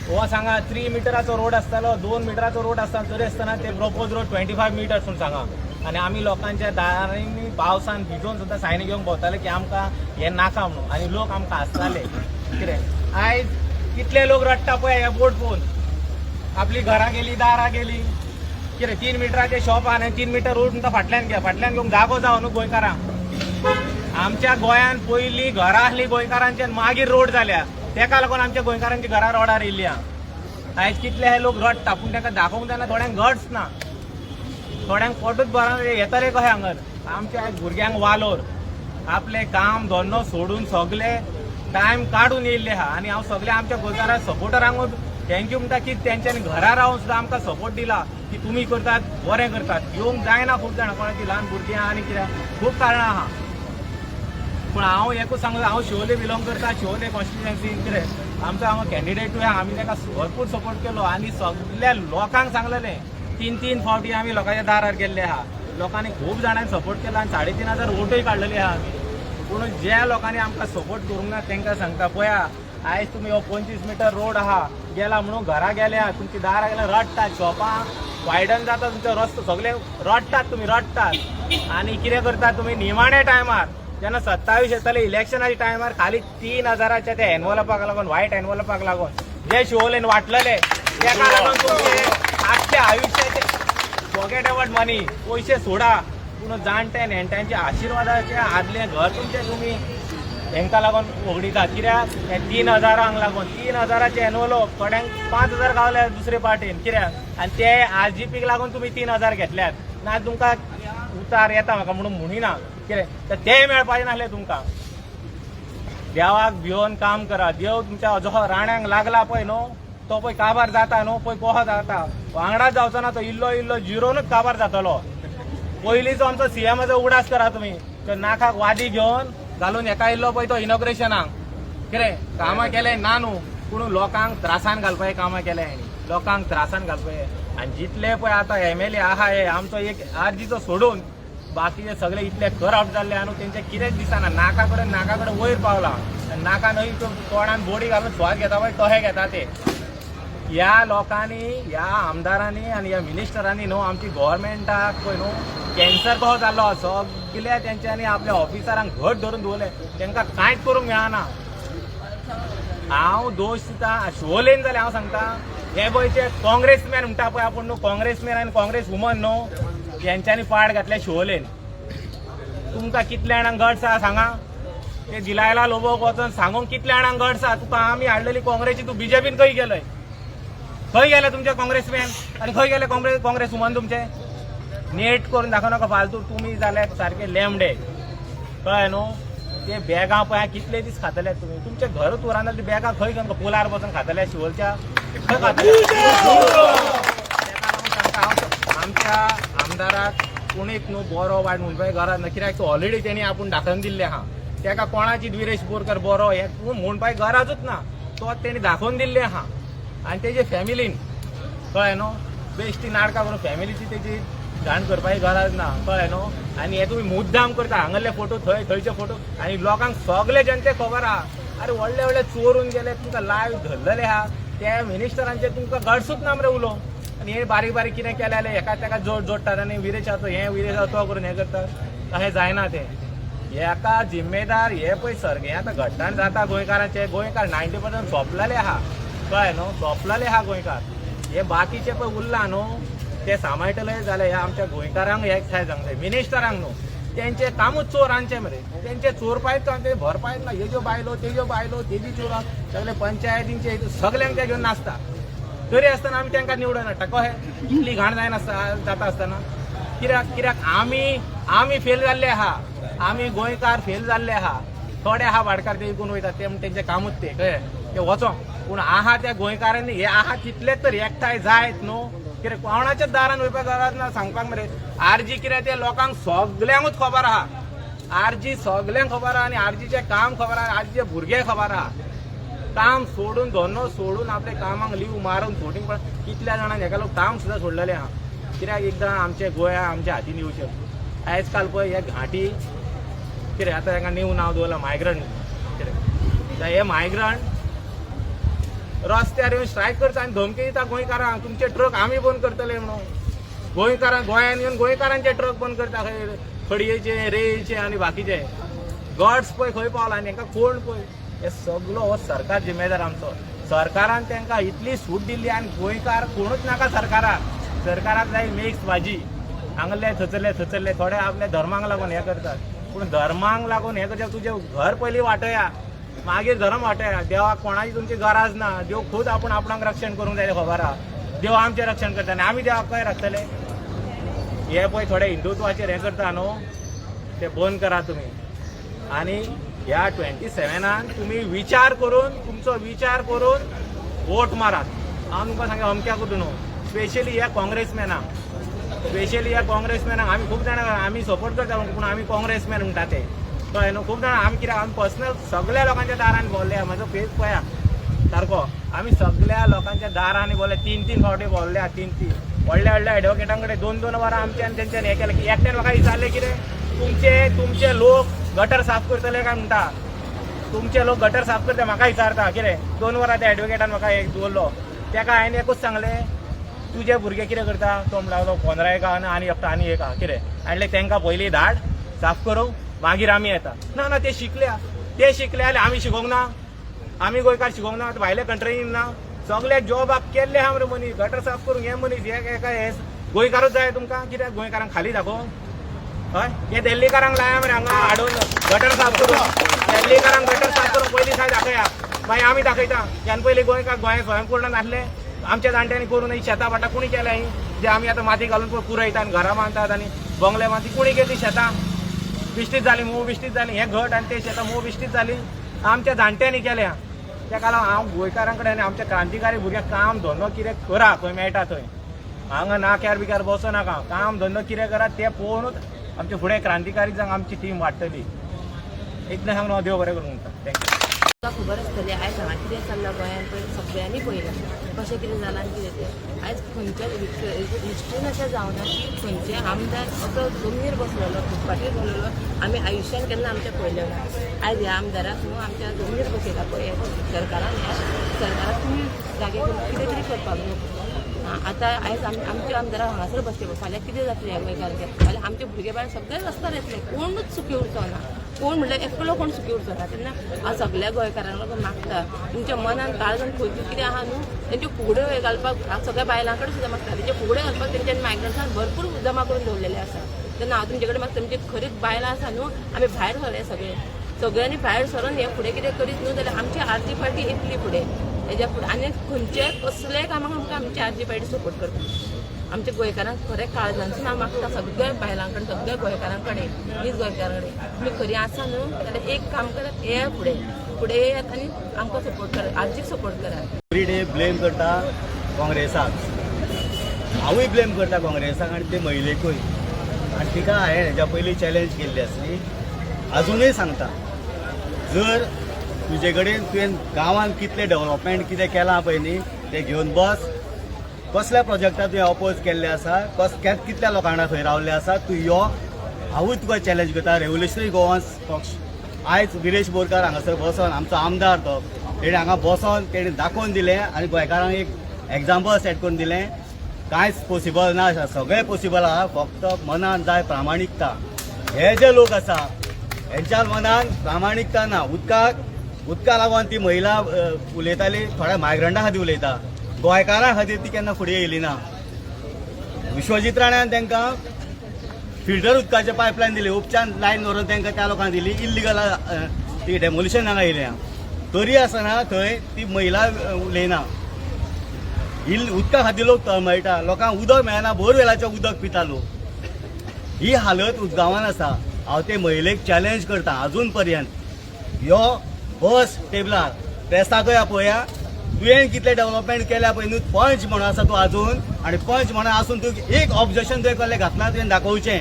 हो सांगा 3 मिटराचो रोड आसतालो 2 मिटराचो रोड आसतालो तरी आसतना ते प्रपोज रोड 25 मिटर्स म्हणून सांगा आनी आमी लोकांच्या दारांनी पावसान भिजून सुद्दां सायन घेवंक भोंवताले की आमकां हें नाका म्हणून आनी लोक आमकां हांसताले कितें आयज कितले लोक रडटा पळय हे बोर्ड पळोवन आपली घरां गेली दारां गेली कितें 3 मिटराचे शॉप आहा 3 मिटर रोड तुमकां फाटल्यान घेवंक जागो जावं न्हू गोंयकारांक आमच्या गोंयान पयलीं घरां आहली गोंयकारांचे मागीर रोड जाल्या तेका लागून आमच्या गोंयकारांची घरां रोडार येयली आहा आयज कितले हे लोक रडटा पूण तांकां दाखोवंक जायना थोड्यांक गट्स ना थोड्यांक पोटूच भरना येतले कशें हांगर आमच्या आयज भुरग्यांक वालोर आपले काम धंदो सोडून सगळे टायम काडून येयल्ले आहा आनी हांव सगळे आमच्या गोंयकारां सपोर्टरांकूच थँक्यू म्हणटा की तेंच्यांनी घरा रावन सुद्दां आमकां सपोर्ट दिला की तुमी करतात बरें करतात येवंक जायना खूब जाणां कोणाची ल्हान भुरगीं आहा आनी कितें खूब कारणां आहा पूण हांव एकूच सांगता हांव शिवोले बिलोंग करता शिवोले कॉन्स्टिट्युएन्सीन कितें आमचो हांगा कॅन्डिडेटूय आहा आमी ताका भरपूर सपोर्ट केलो आनी सगळ्या लोकांक सांगलेलें 3 फावटी आमी लोकांच्या दारार गेल्ले आहा लोकांनी खूब जाणांनी सपोर्ट केला आनी 3,500 वोटूय काडलेली आहा आमी पूण ज्या लोकांनी आमकां सपोर्ट करूंक ना तांकां सांगता पळया आयज तुमी हो 25 मिटर रोड आहा गेला म्हणून घरा गेल्या तुमची दारां गेल्या रडटात शॉपां वायडन जाता तुमचो रस्तो सगळे रडटात तुमी रडटात आनी कितें करतात तुमी निमाणे टायमार जेन्ना 27 येतले इलेक्शनाच्या टायमार खाली 3,000च्या त्या एनवलपाक लागून व्हायट एनवलपाक लागून जे शिवोलेन वाटलेले तेका लागून तुमचे आख्या आयुश्याचे फॉरगेट अबाउट मनी पयशे सोडा पूण जाणटे नेणट्यांचे आशिर्वादाचे आदले घर तुमचे तुमी हेंका लागून वगडितात कित्याक हे 3,000 लागून 3,000चे एनवलप थोड्यांक 5,000 गावल्या दुसरे पार्टीन कित्याक आनी ते RGPक लागून तुमी 3,000 घेतल्यात ना तुमकां उतार येता म्हाका म्हणून म्हणिना कितें तर ते मेळपाचें नासलें तुमकां देवाक भिवन काम करा देव तुमच्या जो राण्यांक लागला पळय न्हू तो पळय काबार जाता न्हू पळय कोहो जाता वांगडाच जावचो ना तो इल्लो जिरोनूच काबार जातलो पयलींचो आमचो CMचो उडास करा तुमी तो नाकाक वादी घेवन घालून हेका इल्लो पळय तो इनॉग्रेशनाक कितें कामां केले ना न्हू पूण लोकांक त्रासान घालपाचें कामां केले लोकांक त्रासान घालपाचें आनी जितले पळय आतां MLA आहा हे आमचो एक आरजीचो सोडून बाकीचे सगळे इतले करप्ट जाल्ले आनी तेंचे कितेंच दिसना नाका कडेन वयर पावला नाका न्हय तोंडान बोडी घालून स्वाद घेता पळय तहे घेता ते ह्या लोकांनी ह्या आमदारांनी आनी ह्या मिनिस्टरांनी न्हू आमची गव्हर्मेंटाक पळय न्हू कॅन्सर कसो जाल्लो सगळ्या तेंच्यांनी आपल्या ऑफिसरांक घट धरून दवरले तांकां कांयच करूंक मेळना हांव दोश दिता शिवोलेन जाल्यार हांव सांगता हे गोंयचे काँग्रेसमॅन म्हणटा पळय आपूण न्हू काँग्रेसमॅन आनी काँग्रेस वुमन न्हू तेंच्यांनी पाड घातल्या शिवोलेन तुमकां कितले जाणांक गट्स आहा सांगा ते दिलायला लोबोक वचून सांगूंक कितले जाणांक गट्स आहा तुका आमी हाडलेली काँग्रेसी तूं BJPन खंय गेलय खंय गेले तुमचे काँग्रेसमॅन आनी खंय गेले काँग्रेस वुमन तुमचे नेट करून दाखोव नाका फालतू तुमी जाल्यार सारके लेमडे कळ्ळें न्हू ते बॅगा पळय कितले दीस खातले तुम्ही तुमचे घर तुरान ती बॅगा खंय घेवन पुलार बसून खातले शिवलच्या खंय खातले आमच्या आमदाराक कोणीक न्हू बरो वायट म्हणपाक घरात ना कित्याक ऑलरेडी तेणी आपूण दाखोवन दिल्ले आहा तेका कोणाची विरेश बोरकर बरो हे म्हणपाक गरजूच ना तो तेणी दाखोवन दिल्ले आहा आनी तेजे फॅमिलीन कळ्ळें न्हू बेश्टी नाटकां करून फॅमिलीची तेजी घाण करपाची गरज ना कळ्ळें न्हू आनी हे तुमी मुद्दाम करता हांगले फोटो थंयचे फोटो आनी लोकांक सगळे जनते खबर आहा अरे व्हडले व्हडले चोरून गेले तुमकां लायव्ह धरलेले आहा त्या मिनिस्टरांचे तुमकां गडसूच ना मरे उलो आनी हे बारीक बारीक कितें केलें जाल्यार एका तेका जोडटात आनी विरेशाचो हें विरेशाचो तो करून हें करतात अशें जायना तें हेका जिम्मेदार हे पळय सर्गे आतां घडटान जाता गोंयकारांचे गोंयकार 90% सोंपलेले आहा कळ्ळें न्हू सोंपलेले आहा गोंयकार हे बाकीचे पळय उरला न्हू ते सांबाळटले जाल्यार ह्या आमच्या गोंयकारांक एकठांय जावंक जाय मिनिस्टरांक न्हू तेंचे कामूच चोरांचे मरे तेंचे चोर पायत ते भर पायत ना हेज्यो बायलो तेजी चोरां सगळे पंचायतींचे सगल्यांक ते घेवन नाचता तरी आसतना आमी तांकां निवडना कशें इतली घाण जायनासता जाता आसतना कित्याक आमी फेल जाल्ले आहा आमी गोंयकार फेल जाल्ले आहा थोडे आहा वाडकार ते विकून वयतात ते तेंचे कामूच ते कळ्ळें ते वचों पूण आहा त्या गोंयकारांनी हे आहा तितलेच तर एकठांय जायत न्हू कित्याक कोणाच्याच दारान वयपाक गरज ना सांगपाक मरे आरजी कितें ते लोकांक सगल्यांकूच खबर आहा आरजी सगल्यांक खबर आहा आनी आरजीचें काम खबर आहा आरजीचे भुरगे खबर आहा काम सोडून धोनो सोडून आपले कामाक लीव मारून फोटींग पण कितल्या जाणांनी हेका लोक काम सुद्दां सोडलेलें आहा कित्याक एकदां आमचे गोंया आमच्या हातीन येवचें आयज काल पळय हे घाटी कितें आतां तांकां नीव नांव दवरलां मायग्रंट कितें हे मायग्रंट रस्त्यार येवन स्ट्रायक करता आनी धमकी दिता गोंयकारांक तुमचे ट्रक आमी बंद करतले म्हणून गोंयकारांक गोंयांत येवन गोंयकारांचे ट्रक बंद करता खंय खडयेचे रेल्वेचे आनी बाकीचे गड्स पळय खंय पावला आनी हांकां कोण पळय हे सगळो हो सरकार जिम्मेदार आमचो सरकारान तांकां इतली सूट दिल्ली आनी गोंयकार कोणूच नाका सरकाराक जाय मिक्स भाजी हांगले थचरले थोडे आपल्या धर्माक लागून हे करतात पूण धर्माक लागून हे करता तुजें घर पयलीं वाटया मागीर धर्म वाटया देवाक कोणाची तुमची गरज ना देव खूद आपणाक रक्षण करूंक जाय खबर आहा देव आमचें रक्षण करता आनी आमी देवाक खंय राखतले हे पळय थोडे हिंदुत्वाचेर हें करता न्हू ते बंद करा तुमी आनी ह्या 27 तुमी विचार करून वोट मारात हांव तुमकां सांगता अमक्या करून न्हू स्पेशली ह्या काँग्रेसमॅनाक आमी खूब जाणां आमी सपोर्ट करता पूण आमी काँग्रेसमॅन म्हणटा ते कळ्ळें न्हू खूब जाणां आमी कित्याक आमी पर्सनल सगळ्या लोकांच्या दारान भोंवले म्हाजो फेस पळया सारको आमी सगळ्या लोकांच्या दारांनी भोंवले 3 फावटी भोंवले 3 व्हडल्या एडवोकेटां कडेन 2 वरां आमच्यान तेंच्यान हें केलें की एकट्यान म्हाका विचारलें कितें तुमचे लोक गटर साफ करतले काय म्हणटा तुमचे लोक गटर साफ करता म्हाका विचारता कितें 2 वरां त्या एडवोकेटान म्हाका एक दवरलो तेका हांवें एकूच सांगलें तुजे भुरगे कितें करता तो म्हणटा 15 एक आनी एकटो आनी एक कितें आनी तांकां पयलीं धाड साफ करूंक मागीर आमी येता ना ते शिकले जाल्यार आमी शिकोवंक ना आमी गोंयकार शिकोवंक ना भायल्या कंट्रीन ना सगळे जॉबाक केल्ले आहा मरे मनीस गटर साफ करूंक हे मनीस हे गोंयकारूच जाय तुमकां कित्याक गोंयकारांक खाली दाखोवंक हय हे दिल्लीकारांक लाया मरे हांगा हाडून गटर साफ करूंक दिल्लीकारांक गटर साफ करूंक पयलीं साय दाखया मागीर आमी दाखयता त्यान पयलीं गोंयकार गोंय स्वयंपूर्ण नासले आमच्या जाणट्यांनी करून ही शेतां भाटां कुणी केल्या ही जे आमी आतां माती घालून पुरयता आनी घरां बांदतात आनी बंगले माती कुणी केली शेतां बिश्टीत जाली मोव बिश्टीत जाली हे घट आनी ते शेतां मोव बिश्टीत जाली आमच्या जाणट्यांनी केल्या तेका लागून हांव गोंयकारां कडेन आनी आमच्या क्रांतिकारी भुरग्यांक काम धंदो कितें करा खंय मेळटा थंय हांगा नाक्यार बिकार बसो नाका काम धंदो कितें करा तें पळोवनूच आमचे फुडें क्रांतिकारी जावंक आमची टीम वाडटली इतलें सांगून हांव देव बरें करूं म्हणटा थँक्यू तुका खबर आसतली आयज हांगा कितें चल्लां गोंयांत पळय सगळ्यांनी पळयलां कशें कितें जालां आनी कितें तें आयज खंयच्या हिस्ट्रीन अशें जावना की खंयचे आमदार असो जमनीर बसलेलो फुटपाटीर बसलेलो आमी आयुश्यान केन्ना आमच्या पळयलें ना आयज ह्या आमदाराक न्हू आमच्या जमनीर बसयला पळय सरकाराक तुमी जागे कितें तरी करपाक न्हू आतां आयज आमचे आमदाराक हांगासर बसले फाल्यां कितें जातलें ह्या गोंयकारांचें फाल्यां आमचे भुरगे बाळ सगळे रस्त्यार येतले कोणूच सुखी उरचो ना कोण म्हणल्यार एकलो कोण सुखी उरचो ना तेन्ना हांव सगळ्या गोंयकारांक लागून मागता तुमच्या मनान काळजान खंयची कितें आहा न्हू तेंच्यो फुगड्यो घालपाक हांव सगळ्या बायलां कडेन सुद्दां मागता तेंचे फुगड्यो घालपाक तेंच्यानी मायग्रंट्सान भरपूर जमा करून दवरलेले आसा तेन्ना हांव तुमचे कडेन मागता तुमचे खरीच बायलां आसा न्हू आमी भायर सरले सगळ्यांनी भायर सरून हे फुडें कितें करीत न्हू जाल्यार आमची आरजी पार्टी येतली फुडें हेज्या फुडें आनी खंयचे कसलेय कामाक आमकां आमची आरजी पार्टी सपोर्ट करता आमच्या गोंयकारांक खरें काळजांसून हांव मागता सगळ्या बायलां कडेन सगळ्या गोंयकारां कडेन नीज गोंयकारां कडेन तुमी खरी आसा न्हू जाल्यार एक काम करात ये फुडें येयात आनी आमकां सपोर्ट करात आर्जीक सपोर्ट करात. एवरी डे ब्लेम करता काँग्रेसाक, हांवूय ब्लेम करता काँग्रेसाक आनी ते महिलेकूय. आनी तिका हांवें हेज्या पयलीं चॅलेंज केल्ली आसली, अजूनय सांगता, जर तुजे कडेन तुवें गांवांत कितलें डेव्हलपमेंट कितें केलां पळय न्ही तें घेवन बस. कसल्या प्रोजेक्टाक तुवें अपोज केल्ले आसा, कितल्या लोकांना थंय रावल्ले आसा, तूं यो, हांवूय तुका चॅलेंज करता. रेव्होल्युशनरी गोवन्स पक्ष आयज विरेश बोरकार हांगासर बसोन, आमचो आमदार तो, तेणें हांगा बसोन तेणें दाखोवन दिलें आनी गोंयकारांक एक एग्जाम्पल सेट करून दिलें. कांयच पॉसिबल ना, सगळें पॉसिबल आहा, फक्त मनान जाय प्रामाणिकता. हे जे लोक आसा हेंच्या मनान प्रामाणिकता ना. उदका लागून ती महिला उलयताली, थोड्या मायग्रंटा खातीर उलयता, गोंयकारां खातीर ती केन्ना फुडें येयली ना. विश्वजीत राण्यान तांकां फिल्टर उदकाचें पायपलायन दिली, उपचान लायन व्हरून तांकां त्या लोकांक दिली, इल्लिगल ती डेमोलिशन हांगा येयल्या. तरी आसतना थंय ती महिला उलयना. उदका खातीर लोक तळमळटा, लोकांक उदक मेळना, बोरवेलाचें उदक पिता लोक. ही हालत गांवांत आसा. हांव ते महिलेक चॅलेंज करता अजून पर्यंत यो बस टेबलार प्रेसाकय आपया, तुवें कितले डेव्हलपमेंट केल्या पळय न्हू, पंच म्हणून आसा तूं अजून, आनी पंच म्हणून आसून तूं एक ऑब्जेक्शन तुवें कसलें घातला तुवें दाखोवचें.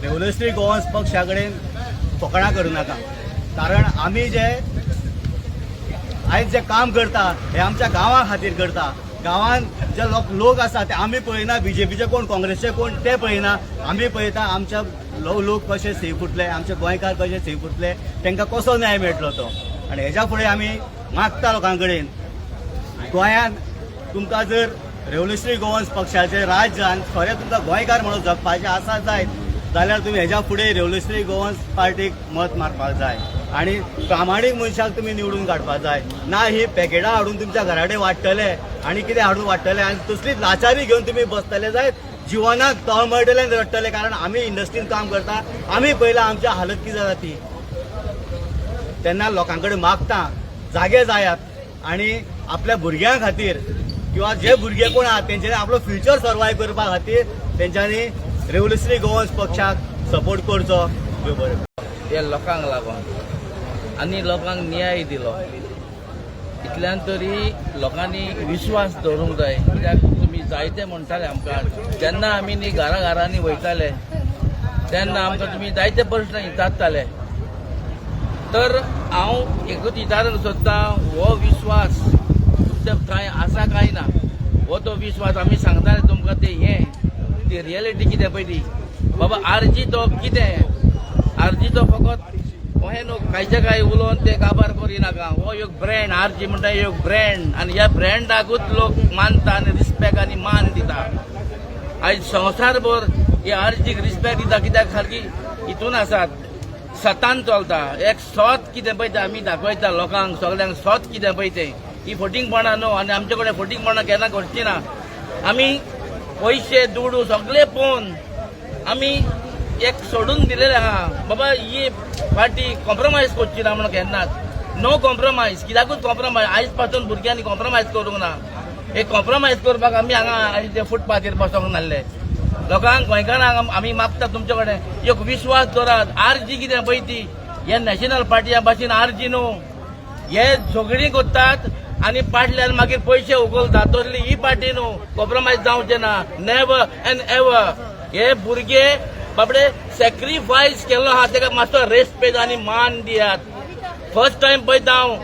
रेव्होल्युशनरी गोवन्स पक्षा कडेन फकाणां करूं नाका, कारण आमी जे आयज जे काम करता हे आमच्या गांवां खातीर करता. गांवांत जे लोक आसा ते आमी पळयना, बीजेपीचे कोण काँग्रेसचे कोण ते पळयना, आमी पळयता आमच्या लोक कशे सही फुटले, आमचे गोंयकार कशे सही फुटले, तांकां कसो न्याय मेळटलो तो. आनी हेज्या फुडें आमी मागता लोकां कडेन, गोंयांत तुमकां जर रेव्होल्युशनरी गोवन्स पक्षाचे राज्यान खरें तुमकां गोंयकार म्हणून जगपाचें आसा जायत जाल्यार तुमी हेज्या फुडें रेव्होल्युशनरी गोवन्स पार्टीक मत मारपाक जाय आनी प्रामाणीक मनशाक तुमी निवडून काडपाक जाय. ना ही पॅकेटां हाडून तुमच्या घरा कडेन वाडटले आनी कितें हाडून वाडटले आनी तसलीच लाचारी घेवन तुमी बसतले जायत, जिवनाक तळमळटले रडटले. कारण आमी इंडस्ट्रीन काम करता, आमी पळयलां आमच्या हालत कितें जाता ती. तेन्ना लोकां कडेन मागता जागे जायात आनी आपल्या भुरग्यां खातीर किंवा जे भुरगे कोण आहात तेंच्यांनी आपलो फ्युचर सर्वायव करपा खातीर तेंच्यांनी रेव्होल्युशनरी गोवन्स पक्षाक सपोर्ट करचो. हे लोकांक लागून आनी लोकांक न्याय दिलो, इतल्यान तरी लोकांनी विश्वास दवरूंक जाय. कित्याक तुमी जायते म्हणटाले आमकां, जेन्ना आमी न्ही घरांनी वयताले तेन्ना आमकां तुमी जायते प्रश्न विचारताले. तर हांव एकूच विचारूंक सोदतां, हो विश्वास तुमच्या कांय आसा काय ना, हो तो विश्वास आमी सांगताले तुमकां ते हें ती रियलिटी कितें पळय ती. बाबा आरजी तो कितें, आरजी तो फकत अशें न्हू कांय उलोवन ते काबार करिनाका. हो एक ब्रँड, आरजी म्हणटा एक ब्रँड, आनी ह्या ब्रँडाकूच लोक मानता आनी रिस्पेक्ट आनी मान दिता. आयज संवसारभर ही आरजीक रिस्पेक्ट दिता, कित्याक सारकी हितून आसात, सतान चलता. एक सत कितें पळय तें आमी दाखयता लोकांक, सगळ्यांक सत कितें पळय तें. ही फटींगपणां न्हू, आनी आमचे कडेन फटींगपणां केन्ना घडची ना. आमी पयशे दुडू सगळे पळोवन आमी एक सोडून दिलेले आहा, बाबा ही पार्टी कॉम्प्रोमायज करची ना म्हणून केन्नाच. नो कॉम्प्रोमायज, कित्याकूच कॉम्प्रोमायज आयज पासून भुरग्यांनी कॉम्प्रोमायज करूंक ना. हे कॉम्प्रोमायज करपाक आमी हांगा आयज ते फुटपाथेर बसोंक नासले. लोकांक गोंयकारांक आमी मागता तुमचे कडेन एक विश्वास दवरात. आरजी कितें पळय ती, हे नॅशनल पार्टीच्या भाशेन आरजी न्हू, हे झगडी करतात आनी पाटल्यान मागीर पयशे उखलतात. तसली ही पार्टी न्हू, कॉम्प्रोमायज जावचें ना, नेवर एंड एवर. हे भुरगे बाबडे सॅक्रिफायस केलो आहा, ताका मातसो रेस्पेक्ट आनी मान दियात. फर्स्ट टायम पळयता हांव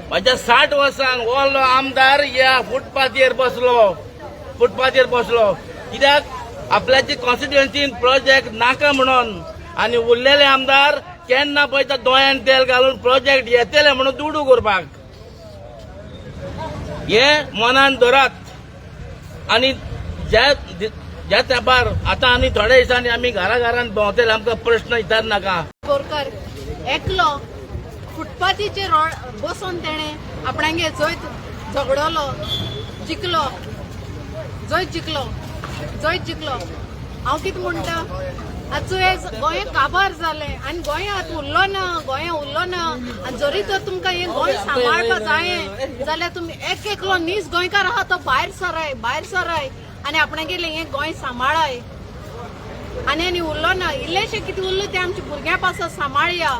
म्हाज्या 60 वर्सांक व्हडलो आमदार ह्या फुटपाथेर बसलो. कित्याक आपल्याची कॉन्स्टिट्युएन्सीन प्रोजेक्ट नाका म्हणून, आनी उरलेले आमदार केन्ना पळयता दोळ्यान तेल घालून प्रोजेक्ट येतले म्हणून दुडू करपाक. हे मनान धरात. आनी ज्या तेंपार आतां आमी थोड्या दिसांनी आमी घरान भोंवतले, आमकां प्रश्न विचार नाका. बोरकार एकलो फुटपाथीचेर बसून तेणे आपणांगे जंय झगडलो, जंय जिखलो. हांव कितें म्हणटा, आजचो हे गोंय काबार जालें आनी गोंयांत उरलो ना आनी जरी तर तुमकां हे गोंय सांबाळपा जायें जाल्यार तुमी एक एकलो नीज गोंयकार आहा तो भायर सराय आनी आपणें गेले हे गोंय सांबाळाय आनी उरलो ना इल्लेशें कितें उरलें तें आमच्या भुरग्यां पासत सांबाळया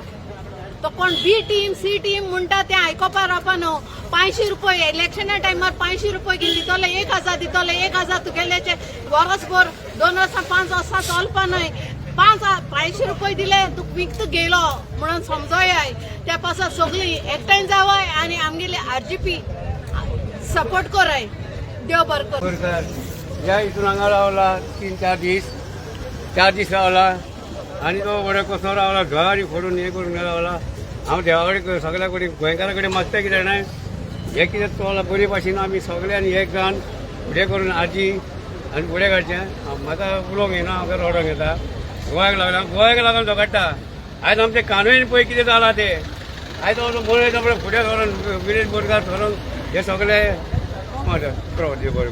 तो कोण बी टीम सी टीम म्हणटा तें आयकोपा रावपा न्हू 500 रुपये इलेक्शना टायमार 500 रुपये घेवन दितले 1000 दितले 1000 तुगेल्याचे वर्सभर 2 वर्सां 5 वर्सां चलपा न्हय 500 रुपये दिले तुका विकत गेलो म्हणून समजोयाय त्या पासत सगळीं एकठांय जावय आनी आमगेले RGP सपोर्ट कराय देव बरें कर. ह्या हितून हांगा रावला 3-4 दीस 4 दीस रावला आनी तो बरें कसो रावला घरांनी फोडून हे करून रावला. हांव देवा कडेन सगळ्या कडेन गोंयकारा कडेन मागता कितें जाणां हे कितें चोवला बरे भाशेन आमी सगळ्यांनी एक जावन फुडें करून आजी आनी फुडें काडचें. म्हाका उलोवंक येना म्हाका रडोंक येता. गोंयाक लागून झगडटा. आयज आमचे कानून पळय कितें जालां तें आयज मनोज फुडें धरून विरेन बोरकार धरून हे सगळे बरें